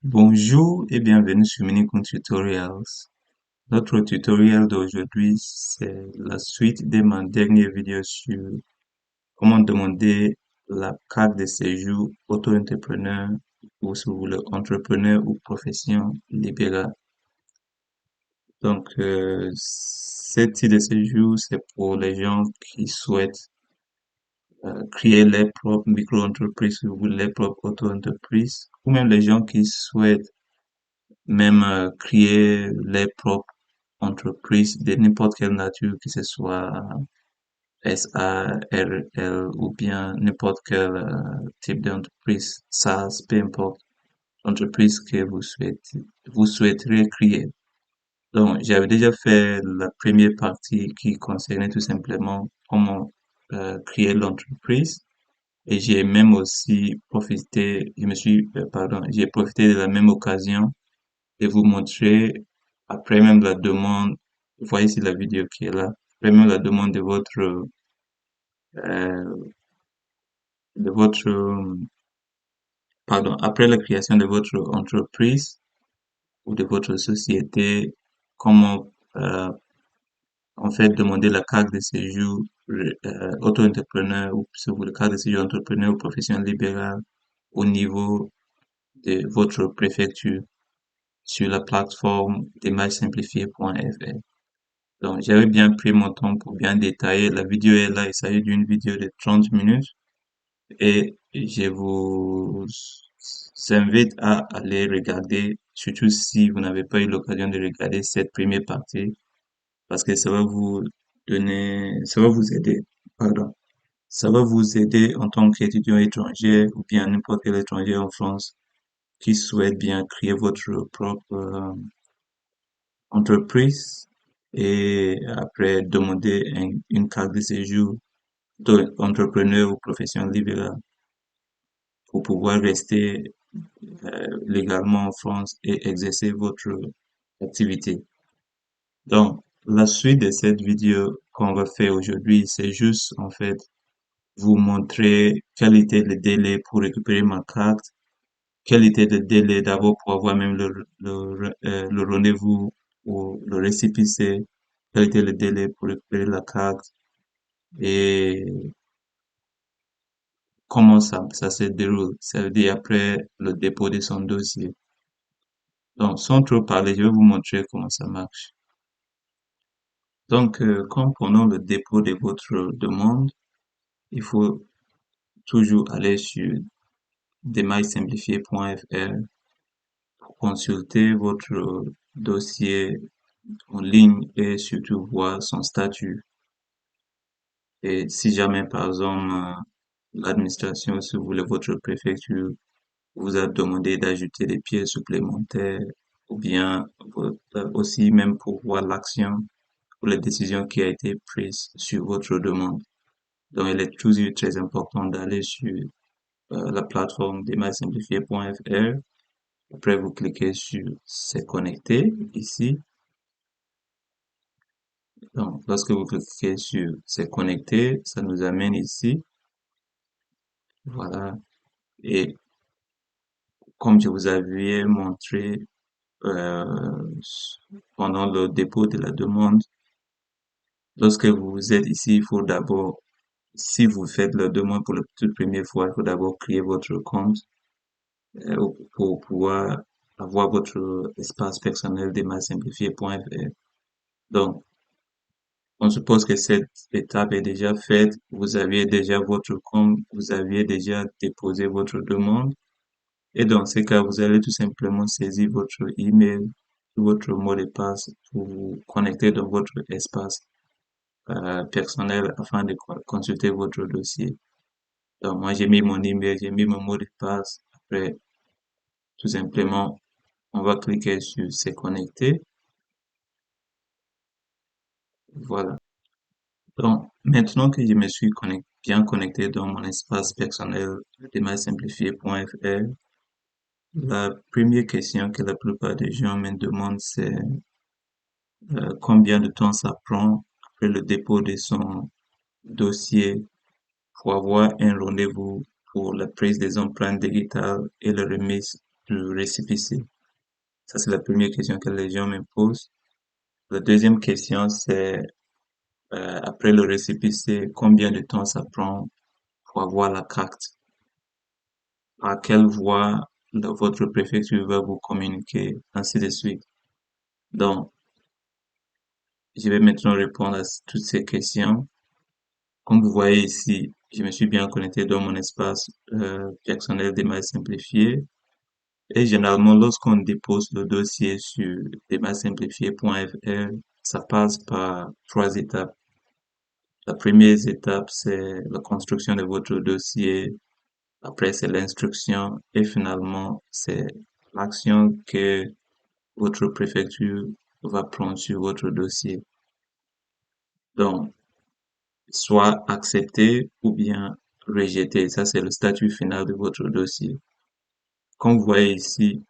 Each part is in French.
Bonjour et bienvenue sur Minicon Tutorials. Notre tutoriel d'aujourd'hui, c'est la suite de ma dernière vidéo sur comment demander la carte de séjour auto-entrepreneur ou si vous voulez entrepreneur ou profession libérale. Donc, cette type de séjour, c'est pour les gens qui souhaitent créer leur propre micro-entreprise, si vous voulez, leur propre auto-entreprise, ou même les gens qui souhaitent même créer leur propre entreprise de n'importe quelle nature, que ce soit SARL ou bien n'importe quel type d'entreprise, SaaS, peu importe, entreprise que vous souhaiterez créer. Donc, j'avais déjà fait la première partie qui concernait tout simplement comment créer l'entreprise. Et j'ai même aussi profité, j'ai profité de la même occasion et vous montrer, après même la demande, vous voyez ici la vidéo qui est là, après même la demande euh, de votre, pardon, après la création de votre entreprise ou de votre société, comment, en fait, demander la carte de séjour auto-entrepreneur ou si vous voulez, carte de séjour entrepreneur ou profession libérale au niveau de votre préfecture sur la plateforme démarchesimplifiée.fr. Donc, j'avais bien pris mon temps pour bien détailler. La vidéo est là, il s'agit d'une vidéo de 30 minutes et je vous invite à aller regarder, surtout si vous n'avez pas eu l'occasion de regarder cette première partie, parce que ça va vous ça va vous aider, pardon, ça va vous aider en tant qu'étudiant étranger ou bien n'importe quel étranger en France qui souhaite bien créer votre propre entreprise et après demander une carte de séjour d'entrepreneur ou profession libérale pour pouvoir rester légalement en France et exercer votre activité. Donc, la suite de cette vidéo qu'on va faire aujourd'hui, c'est juste en fait vous montrer quel était le délai pour récupérer ma carte, quel était le délai d'abord pour avoir même le rendez-vous ou le récépissé, quel était le délai pour récupérer la carte et comment ça se déroule. Ça veut dire après le dépôt de son dossier. Donc, sans trop parler, je vais vous montrer comment ça marche. Donc, comme pendant le dépôt de votre demande, il faut toujours aller sur démarchesimplifiée.fr pour consulter votre dossier en ligne et surtout voir son statut. Et si jamais, par exemple, l'administration, si vous voulez, votre préfecture vous a demandé d'ajouter des pièces supplémentaires ou bien aussi même pour voir l'action ou la décision qui a été prise sur votre demande. Donc, il est toujours très important d'aller sur la plateforme démarchesimplifiée.fr. Après, vous cliquez sur C'est connecté ici. Donc, lorsque vous cliquez sur C'est connecté, ça nous amène ici. Voilà. Et comme je vous avais montré euh, pendant le dépôt de la demande, lorsque vous êtes ici, il faut d'abord, si vous faites la demande pour la toute première fois, il faut d'abord créer votre compte pour pouvoir avoir votre espace personnel démarchesimplifiée.fr. Donc, on suppose que cette étape est déjà faite, vous aviez déjà votre compte, vous aviez déjà déposé votre demande. Et dans ce cas, vous allez tout simplement saisir votre email, votre mot de passe pour vous connecter dans votre espace personnel afin de consulter votre dossier. Donc, moi, j'ai mis mon email, j'ai mis mon mot de passe. Après, tout simplement, on va cliquer sur Se connecter. Voilà. Donc, maintenant que je me suis bien connecté dans mon espace personnel démarchesimplifiée.fr, la première question que la plupart des gens me demandent, c'est combien de temps ça prend après le dépôt de son dossier pour avoir un rendez-vous pour la prise des empreintes digitales et la remise du récépissé? Ça, c'est la première question que les gens me posent. La deuxième question, c'est après le récépissé, combien de temps ça prend pour avoir la carte? À quelle voie votre préfecture va vous communiquer, ainsi de suite. Donc, je vais maintenant répondre à toutes ces questions. Comme vous voyez ici, je me suis bien connecté dans mon espace personnel démarche simplifié. Et généralement, lorsqu'on dépose le dossier sur démarchesimplifié.fr, ça passe par trois étapes. La première étape, c'est la construction de votre dossier. Après, c'est l'instruction. Et finalement, c'est l'action que votre préfecture va prendre sur votre dossier. Donc, soit accepté ou bien rejeté. Ça, c'est le statut final de votre dossier. Comme vous voyez ici,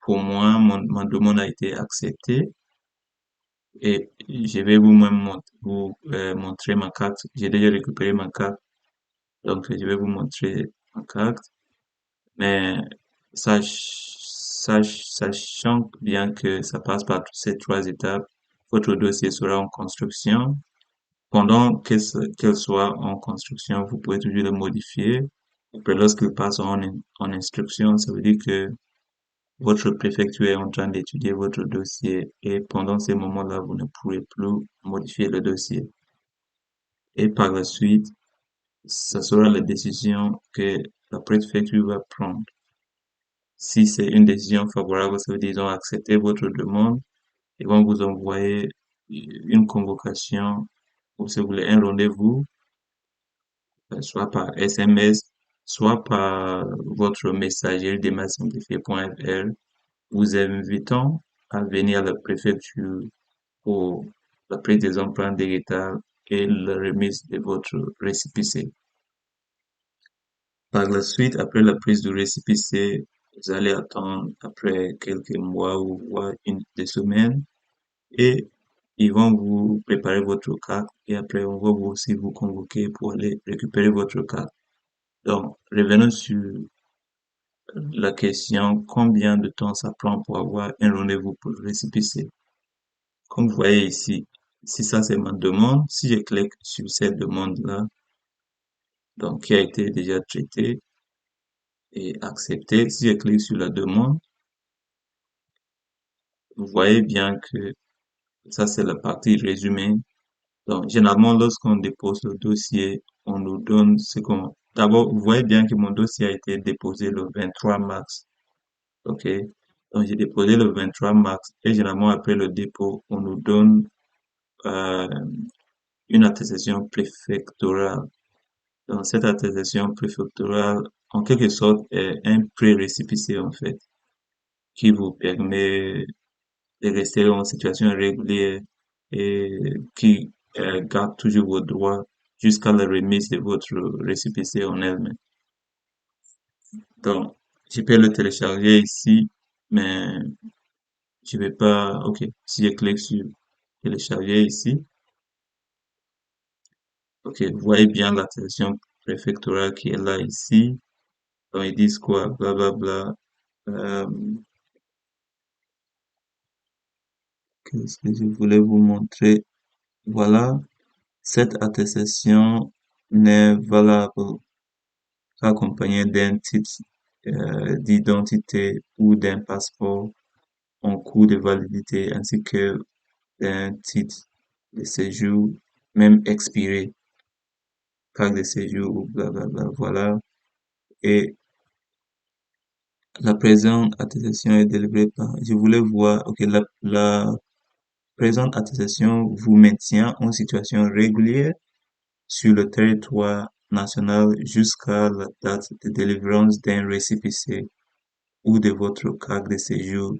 pour moi, mon demande a été acceptée et je vais vous montrer ma carte. J'ai déjà récupéré ma carte, donc je vais vous montrer ma carte. Mais sachant bien que ça passe par ces trois étapes, votre dossier sera en construction. Pendant qu'elle soit en construction, vous pouvez toujours le modifier. Après, lorsqu'il passe en instruction, ça veut dire que votre préfecture est en train d'étudier votre dossier et pendant ces moments-là, vous ne pourrez plus modifier le dossier. Et par la suite, ça sera la décision que la préfecture va prendre. Si c'est une décision favorable, ça veut dire qu'ils ont accepté votre demande, ils vont vous envoyer une convocation ou si vous voulez un rendez-vous soit par SMS, soit par votre messagerie démarchesimplifiée.fr, vous invitant à venir à la préfecture pour la prise des empreintes digitales et la remise de votre récépissé. Par la suite, après la prise du récépissé, vous allez attendre après quelques mois ou voire des semaines et ils vont vous préparer votre carte et après on va aussi vous convoquer pour aller récupérer votre carte. Donc, revenons sur la question, combien de temps ça prend pour avoir un rendez-vous pour le récépissé? Comme vous voyez ici, si ça c'est ma demande, si je clique sur cette demande-là, donc qui a été déjà traitée et acceptée, si je clique sur la demande, vous voyez bien que ça c'est la partie résumée. Donc, généralement, lorsqu'on dépose le dossier, on nous donne ce qu'on... D'abord, vous voyez bien que mon dossier a été déposé le 23 mars. OK? Donc, j'ai déposé le 23 mars et généralement après le dépôt, on nous donne euh, une attestation préfectorale. Donc, cette attestation préfectorale, en quelque sorte, est un pré-récépissé en fait, qui vous permet de rester en situation régulière et qui garde toujours vos droits jusqu'à la remise de votre récépissé en elle-même. Donc, je peux le télécharger ici, mais je vais pas, ok, si je clique sur télécharger ici, ok, vous voyez bien l'attestation préfectorale qui est là ici. Donc, ils disent quoi, blablabla. Euh, qu'est-ce que je voulais vous montrer? Voilà, cette attestation n'est valable qu'accompagnée d'un titre d'identité ou d'un passeport en cours de validité ainsi que d'un titre de séjour, même expiré, carte de séjour ou blablabla, voilà. Et la présente attestation est délivrée par, je voulais voir, ok, la présente attestation vous maintient en situation régulière sur le territoire national jusqu'à la date de délivrance d'un récépissé ou de votre carte de séjour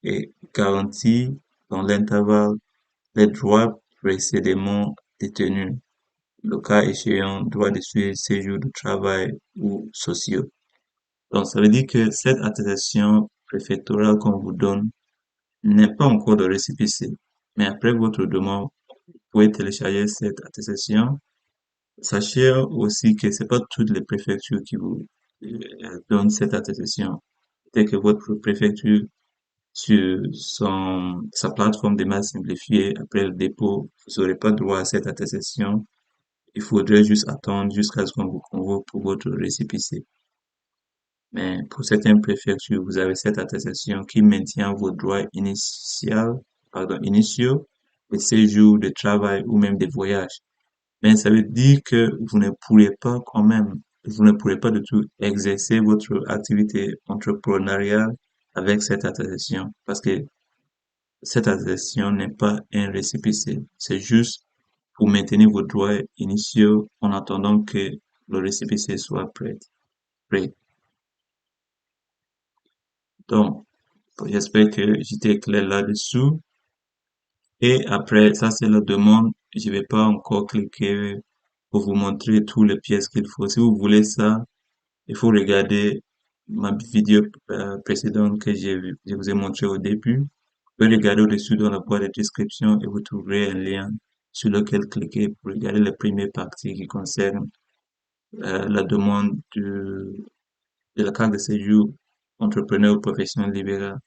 et garantit dans l'intervalle les droits précédemment détenus, le cas échéant, droit de suivi, séjour de travail ou sociaux. Donc, ça veut dire que cette attestation préfectorale qu'on vous donne n'est pas encore de récépissé. Mais après votre demande, vous pouvez télécharger cette attestation. Sachez aussi que c'est pas toutes les préfectures qui vous donnent cette attestation. dès que votre préfecture sur sa plateforme de masse simplifiée, après le dépôt, vous n'aurez pas droit à cette attestation. Il faudrait juste attendre jusqu'à ce qu'on vous convoque pour votre récépissé. Mais pour certaines préfectures, vous avez cette attestation qui maintient vos droits initiaux, de séjour, de travail ou même de voyage. Mais ça veut dire que vous ne pourrez pas quand même, vous ne pourrez pas du tout exercer votre activité entrepreneuriale avec cette attestation parce que cette attestation n'est pas un récépissé. C'est juste pour maintenir vos droits initiaux en attendant que le récépissé soit prêt. Donc, j'espère que j'étais clair là-dessous. Et après, ça c'est la demande. Je vais pas encore cliquer pour vous montrer tous les pièces qu'il faut. Si vous voulez ça, il faut regarder ma vidéo précédente que je vous ai montré au début. Vous pouvez regarder au-dessus dans la boîte de description et vous trouverez un lien sur lequel cliquer pour regarder les premières parties qui concernent la demande de la carte de séjour entrepreneur ou professionnel libéral.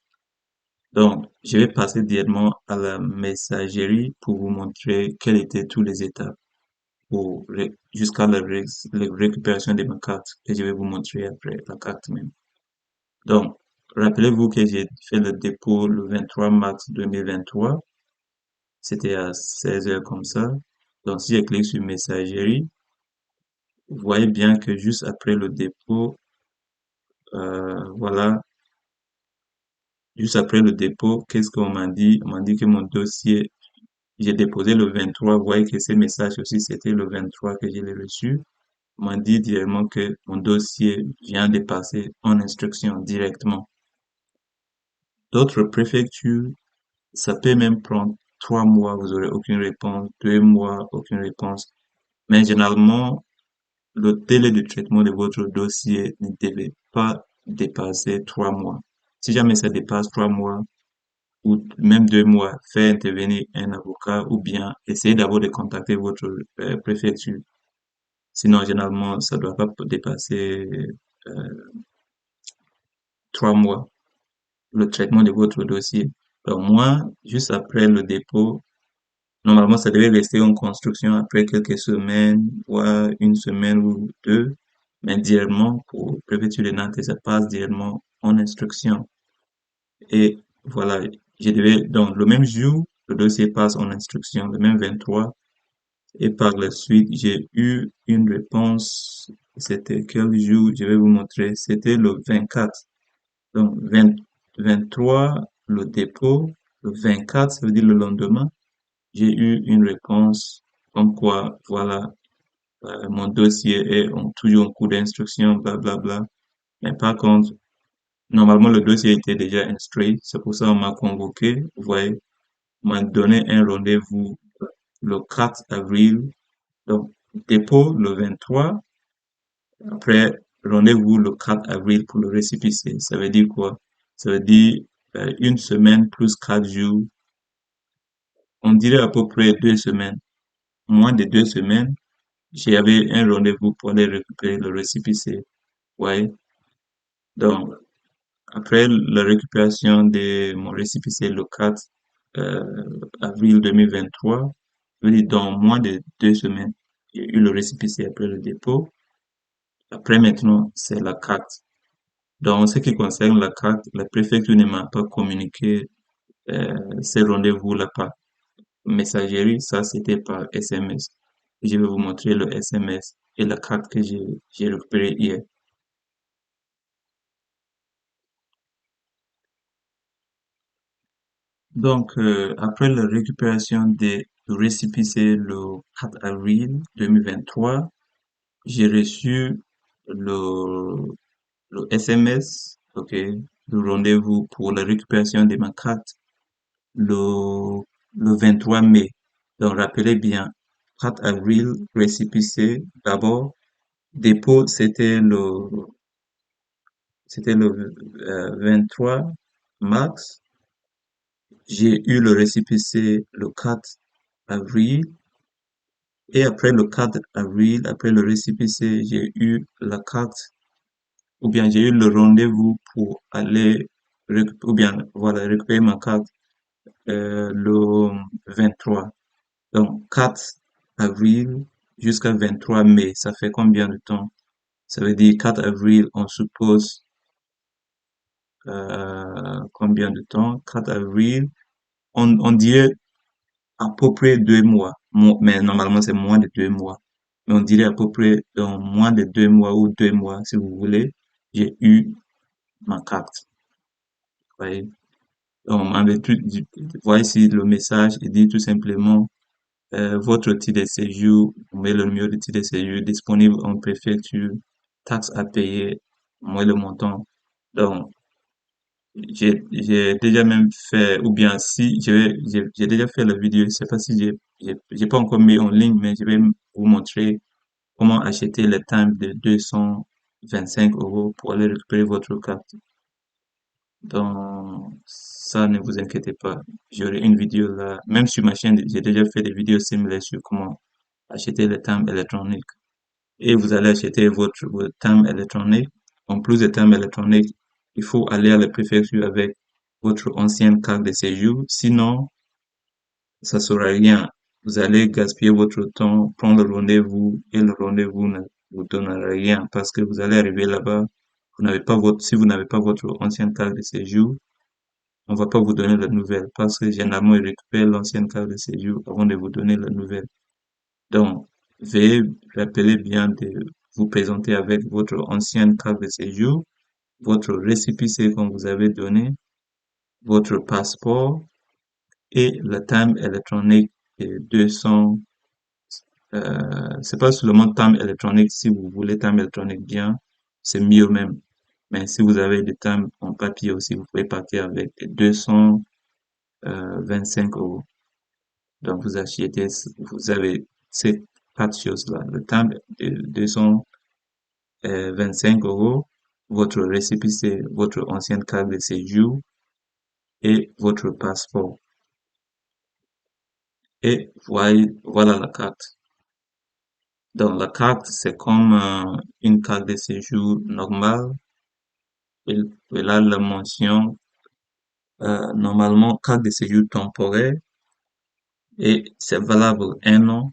Donc, je vais passer directement à la messagerie pour vous montrer quelles étaient toutes les étapes jusqu'à la récupération de ma carte que je vais vous montrer après la carte même. Donc, rappelez-vous que j'ai fait le dépôt le 23 mars 2023. C'était à 16 heures comme ça. Donc, si je clique sur messagerie, vous voyez bien que juste après le dépôt, voilà, juste après le dépôt, qu'est-ce qu'on m'a dit? On m'a dit que mon dossier, j'ai déposé le 23. Vous voyez que ces messages aussi, c'était le 23 que je l'ai reçu. On m'a dit directement que mon dossier vient de passer en instruction directement. D'autres préfectures, ça peut même prendre 3 mois, vous aurez aucune réponse, 2 mois, aucune réponse. Mais généralement, le délai de traitement de votre dossier ne devait pas dépasser 3 mois. Si jamais ça dépasse 3 mois ou même 2 mois, faites intervenir un avocat ou bien essayez d'abord de contacter votre préfecture. Sinon, généralement, ça doit pas dépasser euh, 3 mois, le traitement de votre dossier. Donc moi, juste après le dépôt, normalement, ça devait rester en construction après quelques semaines, voire une semaine ou deux. Mais directement, pour préfecture de Nantes, ça passe directement en instruction. Et voilà, donc le même jour, le dossier passe en instruction, le même 23. Et par la suite, j'ai eu une réponse. C'était quel jour? Je vais vous montrer. C'était le 24. Donc, 23, le dépôt. Le 24, ça veut dire le lendemain. J'ai eu une réponse comme quoi, voilà, mon dossier est toujours en cours d'instruction, blablabla. Mais par contre, normalement, le dossier était déjà instruit. C'est pour ça qu'on m'a convoqué. Vous voyez, on m'a donné un rendez-vous le 4 avril. Donc, dépôt le 23. Après, rendez-vous le 4 avril pour le récépissé. Ça veut dire quoi? Ça veut dire une semaine plus 4 jours. On dirait à peu près 2 semaines. Moins de 2 semaines. J'avais un rendez-vous pour aller récupérer le récépissé. Ouais. Donc, après la récupération de mon récépissé le 4 avril 2023, je veux dire dans moins de 2 semaines, j'ai eu le récépissé après le dépôt. Après maintenant, c'est la carte. Donc, en ce qui concerne la carte, la préfecture ne m'a pas communiqué ces rendez-vous-là par messagerie. Ça, c'était par SMS. Je vais vous montrer le SMS et la carte que j'ai récupérée hier. Donc, après la récupération des récépissés le 4 avril 2023, j'ai reçu le, le SMS, ok, le rendez-vous pour la récupération de ma carte le, le 23 mai. Donc, rappelez bien, 4 avril, récépissé, d'abord, dépôt, c'était le 23 mars. J'ai eu le récépissé le 4 avril. Et après le 4 avril, après le récépissé, j'ai eu la carte ou bien j'ai eu le rendez-vous pour aller, ou bien, voilà, récupérer ma carte le 23. Donc, 4 avril jusqu'à 23 mai, ça fait combien de temps? Ça veut dire 4 avril, on suppose combien de temps? 4 avril, on dirait à peu près 2 mois. Mais normalement, c'est moins de 2 mois. Mais on dirait à peu près dans moins de 2 mois ou 2 mois, si vous voulez, j'ai eu ma carte. Vous voyez? Donc, on m'avait voyez ici le message, il dit tout simplement, votre titre de séjour, vous mettez le numéro de titre de séjour disponible en préfecture, taxes à payer, moi le montant. Donc, j'ai déjà même fait, ou bien si, j'ai déjà fait la vidéo, je sais pas si j'ai pas encore mis en ligne, mais je vais vous montrer comment acheter le timbre de 225 € pour aller récupérer votre carte. Donc, ça, ne vous inquiétez pas. J'aurai une vidéo là. Même sur ma chaîne, j'ai déjà fait des vidéos similaires sur comment acheter le timbre électronique. Et vous allez acheter votre timbre électronique. En plus de timbre électronique, il faut aller à la préfecture avec votre ancienne carte de séjour. Sinon, ça sera rien. Vous allez gaspiller votre temps, prendre le rendez-vous et le rendez-vous ne vous donnera rien parce que vous allez arriver là-bas. Si vous n'avez pas votre ancienne carte de séjour, on va pas vous donner la nouvelle parce que généralement ils récupèrent l'ancienne carte de séjour avant de vous donner la nouvelle. Donc, veuillez rappeler bien de vous présenter avec votre ancienne carte de séjour, votre récépissé qu'on vous avait donné, votre passeport et le timbre électronique de 200. C'est pas seulement timbre électronique. Si vous voulez timbre électronique bien, c'est mieux même. Mais si vous avez des timbres en papier aussi, vous pouvez partir avec 225 €. Donc, vous avez ces quatre choses-là. Le timbre de 225 €, votre récépissé, votre ancienne carte de séjour et votre passeport. Et voilà la carte. Donc, la carte, c'est comme une carte de séjour normale. Et là, la mention, normalement, carte de séjour temporaire et c'est valable 1 an.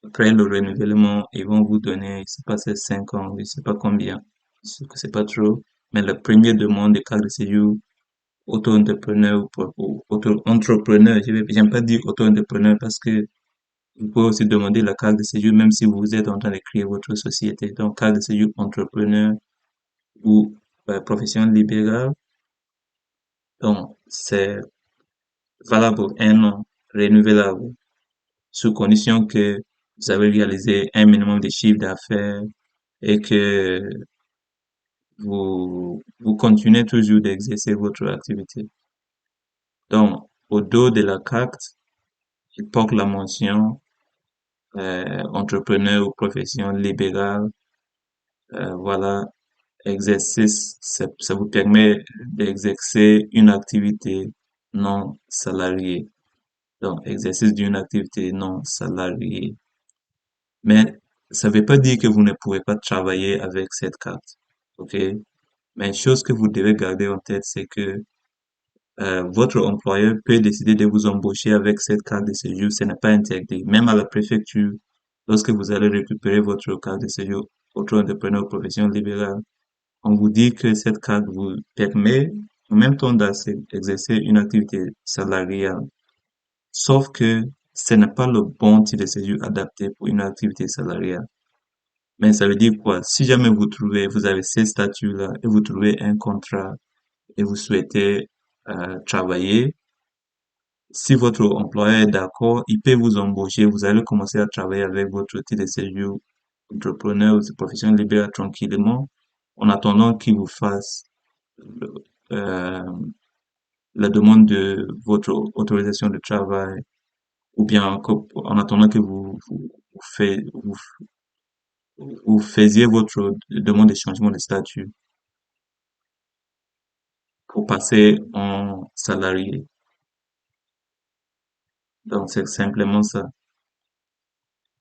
Après le renouvellement, ils vont vous donner, je sais pas, c'est 5 ans, je sais pas combien, c'est pas trop. Mais la première demande de carte de séjour, auto-entrepreneur ou auto-entrepreneur, j'aime pas dire auto-entrepreneur parce que vous pouvez aussi demander la carte de séjour même si vous êtes en train de créer votre société. Donc, carte de séjour entrepreneur ou profession libérale. Donc, c'est valable 1 an, renouvelable, sous condition que vous avez réalisé un minimum de chiffre d'affaires et que vous continuez toujours d'exercer votre activité. Donc, au dos de la carte, il porte la mention entrepreneur ou profession libérale. Voilà, exercice, ça vous permet d'exercer une activité non salariée. Donc, exercice d'une activité non salariée. Mais ça ne veut pas dire que vous ne pouvez pas travailler avec cette carte. OK? Mais une chose que vous devez garder en tête, c'est que votre employeur peut décider de vous embaucher avec cette carte de séjour. Ce n'est pas interdit. Même à la préfecture, lorsque vous allez récupérer votre carte de séjour, votre entrepreneur profession libérale, on vous dit que cette carte vous permet en même temps d'exercer une activité salariale. Sauf que ce n'est pas le bon type de séjour adapté pour une activité salariale. Mais ça veut dire quoi? Si jamais vous avez ces statuts-là et vous trouvez un contrat et vous souhaitez travailler, si votre employeur est d'accord, il peut vous embaucher. Vous allez commencer à travailler avec votre titre de séjour entrepreneur ou profession libérale tranquillement en attendant qu'il vous fasse le- euh, la demande de votre autorisation de travail ou bien en attendant que vous faisiez votre demande de changement de statut pour passer en salarié. Donc, c'est simplement ça.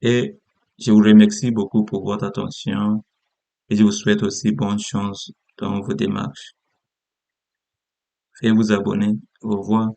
Et je vous remercie beaucoup pour votre attention. et je vous souhaite aussi bonne chance dans vos démarches. Veuillez vous abonner. Au revoir.